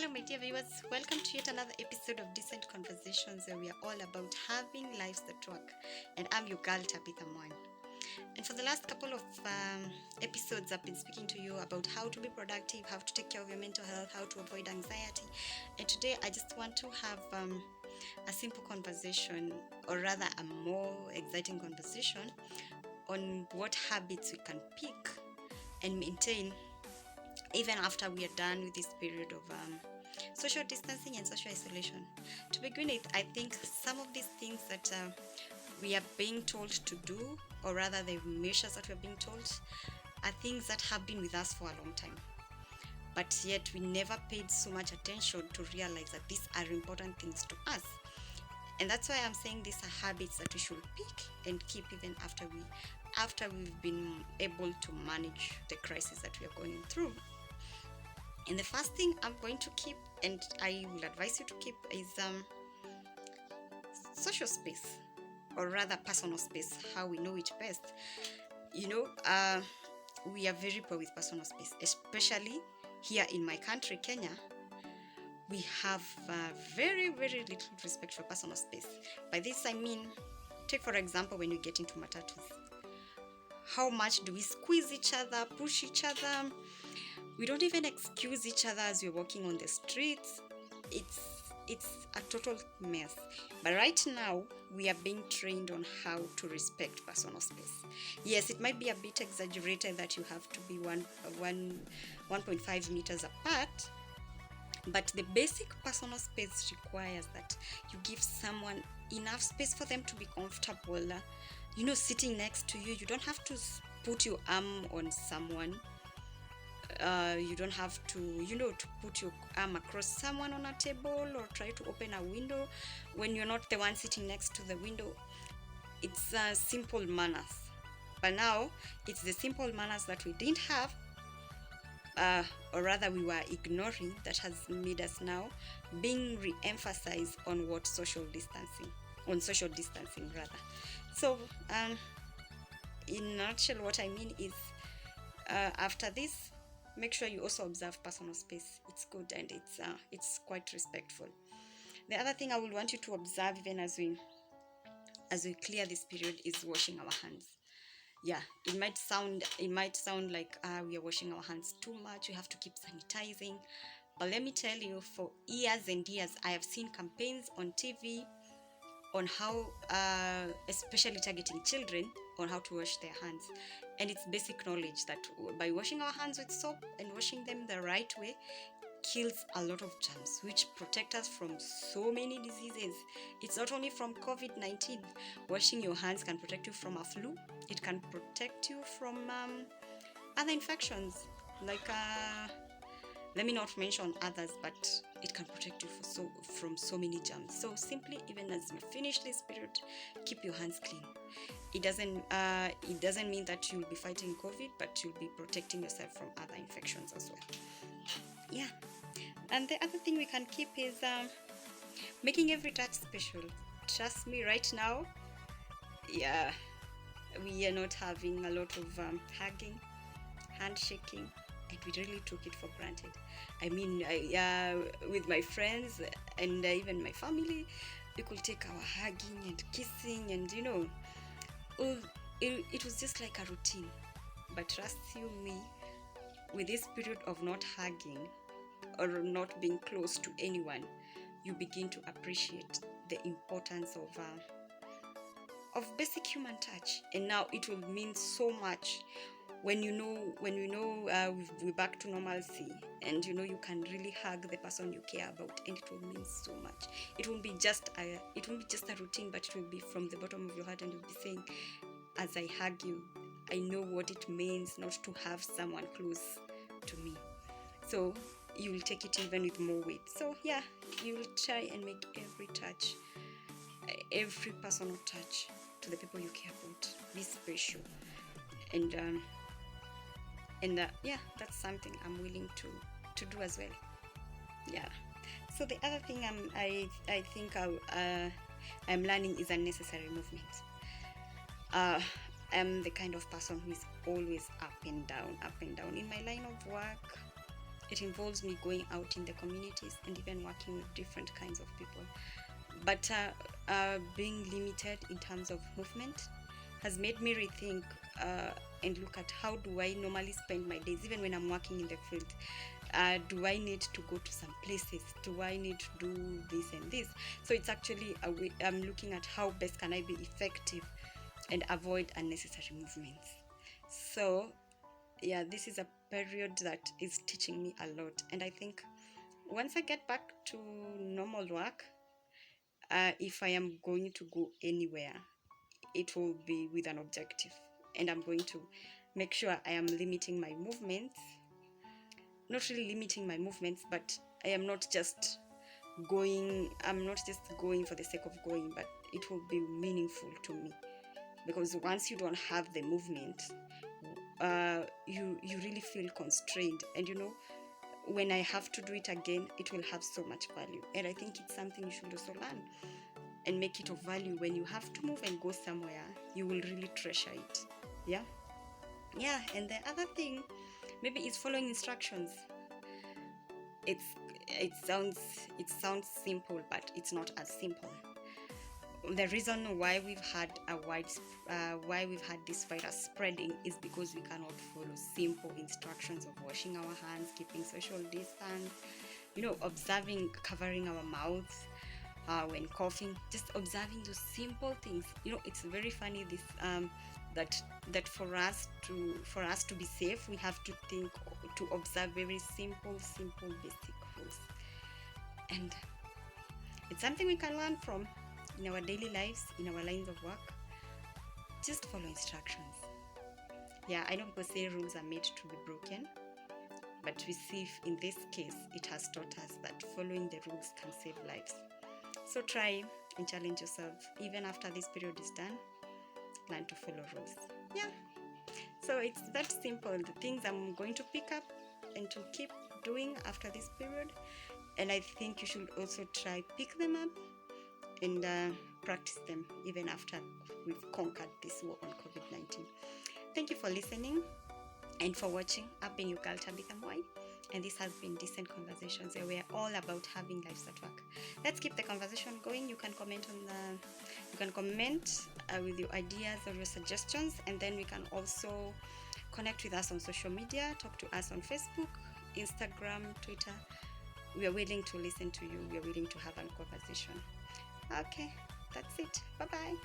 Hello, my dear viewers. Welcome to yet another episode of Decent Conversations, where we are all about having lives that work. And I'm your girl, Tabby. And for the last couple of episodes, I've been speaking to you about how to be productive, how to take care of your mental health, how to avoid anxiety. And today, I just want to have a simple conversation, or rather, a more exciting conversation on what habits we can pick and maintain even after we are done with this period of social distancing and social isolation. To begin with, I think some of these things that we are being told to do, or rather the measures that we're being told, are things that have been with us for a long time. But yet we never paid so much attention to realize that these are important things to us. And that's why I'm saying these are habits that we should pick and keep even after we've been able to manage the crisis that we are going through. And the first thing I'm going to keep, and I will advise you to keep, is social space, or rather personal space, how we know it best. We are very poor with personal space, especially here in my country, Kenya. We have very, very little respect for personal space. By this I mean, take for example when you get into matatus. How much do we squeeze each other, push each other? We don't even excuse each other as we're walking on the streets. It's a total mess. But right now, we are being trained on how to respect personal space. Yes, it might be a bit exaggerated that you have to be 1.5 meters apart, but the basic personal space requires that you give someone enough space for them to be comfortable. Sitting next to you, you don't have to put your arm on someone. You don't have to put your arm across someone on a table or try to open a window when you're not the one sitting next to the window. It's simple manners. But now it's the simple manners that we didn't have, or rather we were ignoring, that has made us now being re-emphasized on social distancing rather. So in a nutshell, what I mean is, after this, make sure you also observe personal space. It's good, and it's quite respectful. The other thing I will want you to observe, even as we clear this period, is washing our hands. Yeah, it might sound like we are washing our hands too much. We have to keep sanitizing. But let me tell you, for years and years, I have seen campaigns on TV on how, especially targeting children, on how to wash their hands. And it's basic knowledge that by washing our hands with soap and washing them the right way kills a lot of germs, which protect us from so many diseases. It's not only from COVID-19. Washing your hands can protect you from a flu. It can protect you from other infections, like let me not mention others, but it can protect you from so many germs. So simply, even as you finish this period, keep your hands clean. It doesn't mean that you'll be fighting COVID, but you'll be protecting yourself from other infections as well. Yeah. And the other thing we can keep is making every touch special. Trust me, right now, yeah, we are not having a lot of hugging, handshaking, and we really took it for granted. I mean, with my friends and even my family, we could take our hugging and kissing, and it was just like a routine. But trust you me, with this period of not hugging or not being close to anyone, you begin to appreciate the importance of basic human touch. And now it will mean so much when we're back to normalcy, and you can really hug the person you care about, and it will mean so much. It won't be just a routine, but it will be from the bottom of your heart, and you'll be saying, as I hug you, I know what it means not to have someone close to me. So you will take it even with more weight. So yeah, you will try and make every touch, every personal touch to the people you care about, be special. And yeah, that's something I'm willing to do as well. Yeah. So the other thing I think I'm learning is unnecessary movement. I'm the kind of person who is always up and down in my line of work. It involves me going out in the communities and even working with different kinds of people. But being limited in terms of movement has made me rethink and look at how do I normally spend my days, even when I'm working in the field. Do I need to go to some places? Do I need to do this and this? So it's actually a way I'm looking at how best can I be effective and avoid unnecessary movements. So yeah, this is a period that is teaching me a lot, and I think once I get back to normal work, if I am going to go anywhere, it will be with an objective, and I'm going to make sure I am limiting my movements. Not really limiting my movements, but I am not just I'm not just going for the sake of going, but it will be meaningful to me. Because once you don't have the movement, you really feel constrained, and when I have to do it again, it will have so much value. And I think it's something you should also learn and make it of value. When you have to move and go somewhere, you will really treasure it. Yeah. And the other thing maybe is following instructions. It sounds simple, but it's not as simple. The reason why we've had this virus spreading is because we cannot follow simple instructions of washing our hands, keeping social distance, observing, covering our mouths when coughing, just observing those simple things. It's very funny this that for us to be safe, we have to observe very simple basic rules, and it's something we can learn from in our daily lives, in our lines of work. Just follow instructions. Yeah, I know people say rules are made to be broken, but we see in this case it has taught us that following the rules can save lives. So try and challenge yourself. Even after this period is done, learn to follow rules. Yeah. So it's that simple. The things I'm going to pick up and to keep doing after this period. And I think you should also try pick them up and practice them even after we've conquered this war on COVID-19. Thank you for listening and for watching. I've been your girl Tabby, and this has been Decent Conversations, where we're all about having lives at work. Let's keep the conversation going. You can comment with your ideas or your suggestions, and then we can also connect with us on social media. Talk to us on Facebook, Instagram, Twitter. We are willing to listen to you. We are willing to have a conversation. Okay, that's it. Bye-bye.